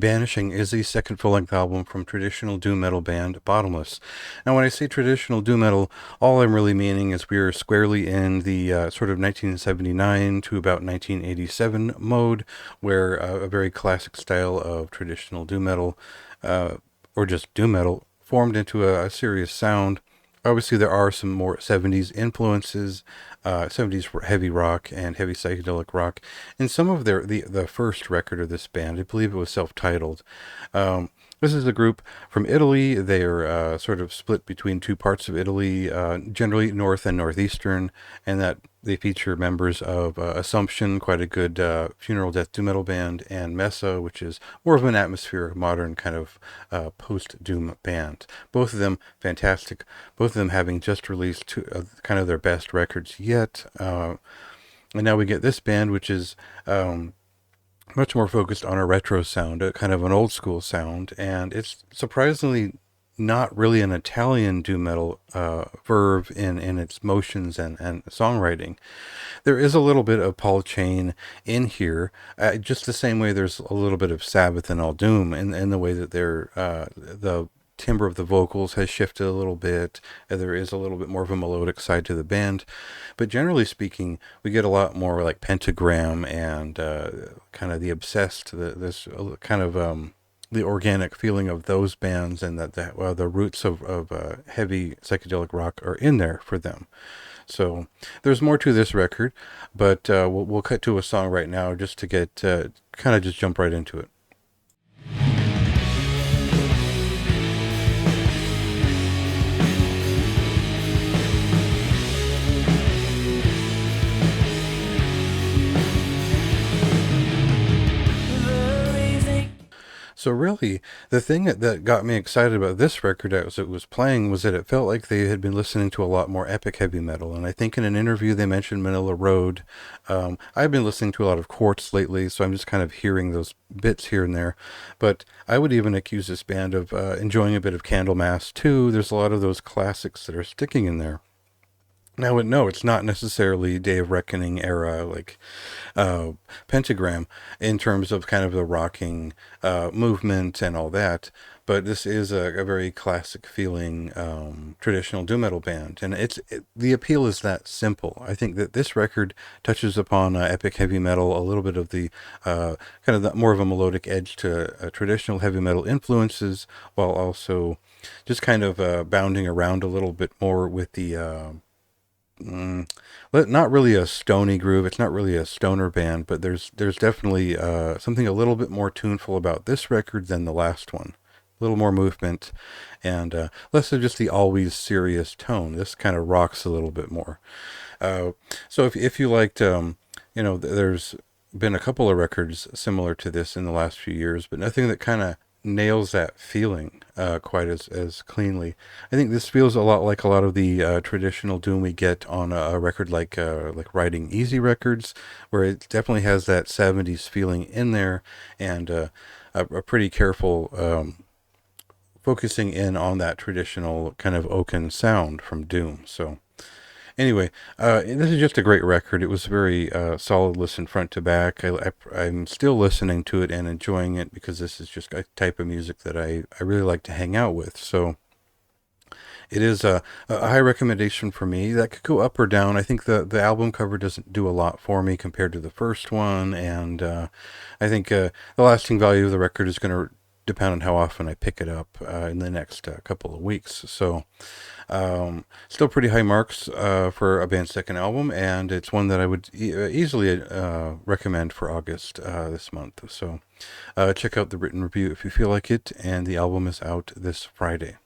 Banishing is the second full-length album from traditional doom metal band Bottomless. Now, when I say traditional doom metal, all I'm really meaning is we are squarely in the sort of 1979 to about 1987 mode, where a very classic style of traditional doom metal, or just doom metal, formed into a serious sound. Obviously, there are some more 70s influences, 70s heavy rock and heavy psychedelic rock. In some of the first record of this band, I believe it was self-titled. This is a group from Italy. They are sort of split between two parts of Italy, generally north and northeastern, and that they feature members of Assumption, quite a good funeral death doom metal band, and Mesa, which is more of an atmospheric, modern kind of post-doom band. Both of them fantastic. Both of them having just released two, kind of their best records yet. And now we get this band, which is much more focused on a retro sound, a kind of an old school sound, and it's surprisingly not really an Italian doom metal verve in its motions and songwriting. There is a little bit of Paul Chain in here, just the same way there's a little bit of Sabbath and All Doom in the way that the timbre of the vocals has shifted a little bit. There is a little bit more of a melodic side to the band, but generally speaking, we get a lot more like Pentagram and kind of the Obsessed, this kind of the organic feeling of those bands, and that the roots of heavy psychedelic rock are in there for them. So there's more to this record, but we'll cut to a song right now just to get kind of just jump right into it. So really, the thing that got me excited about this record as it was playing was that it felt like they had been listening to a lot more epic heavy metal. And I think in an interview they mentioned Manila Road. I've been listening to a lot of Quartz lately, so I'm just kind of hearing those bits here and there. But I would even accuse this band of enjoying a bit of Candlemass too. There's a lot of those classics that are sticking in there. Now, no, it's not necessarily Day of Reckoning era like uh, Pentagram in terms of kind of the rocking movement and all that, but this is a very classic feeling traditional doom metal band, and the appeal is that simple. I think that this record touches upon epic heavy metal, a little bit of the kind of more of a melodic edge to traditional heavy metal influences, while also just kind of bounding around a little bit more with the not really a stony groove. It's not really a stoner band, but there's definitely something a little bit more tuneful about this record than the last one. A little more movement and less of just the always serious tone. This kind of rocks a little bit more. Uh, so if you liked, there's been a couple of records similar to this in the last few years, but nothing that kind of nails that feeling quite as cleanly. I think this feels a lot like a lot of the traditional doom we get on a record like Riding Easy Records, where it definitely has that 70s feeling in there, and a pretty careful focusing in on that traditional kind of oaken sound from doom. So anyway, this is just a great record. It was a very solid listen front to back. I'm still listening to it and enjoying it because this is just a type of music that I really like to hang out with. So it is a high recommendation for me. That could go up or down. I think the album cover doesn't do a lot for me compared to the first one, and I think the lasting value of the record is going to depend on how often I pick it up in the next couple of weeks. So still pretty high marks for a band's second album, and it's one that I would easily recommend for August this month. So check out the written review if you feel like it, and the album is out this Friday.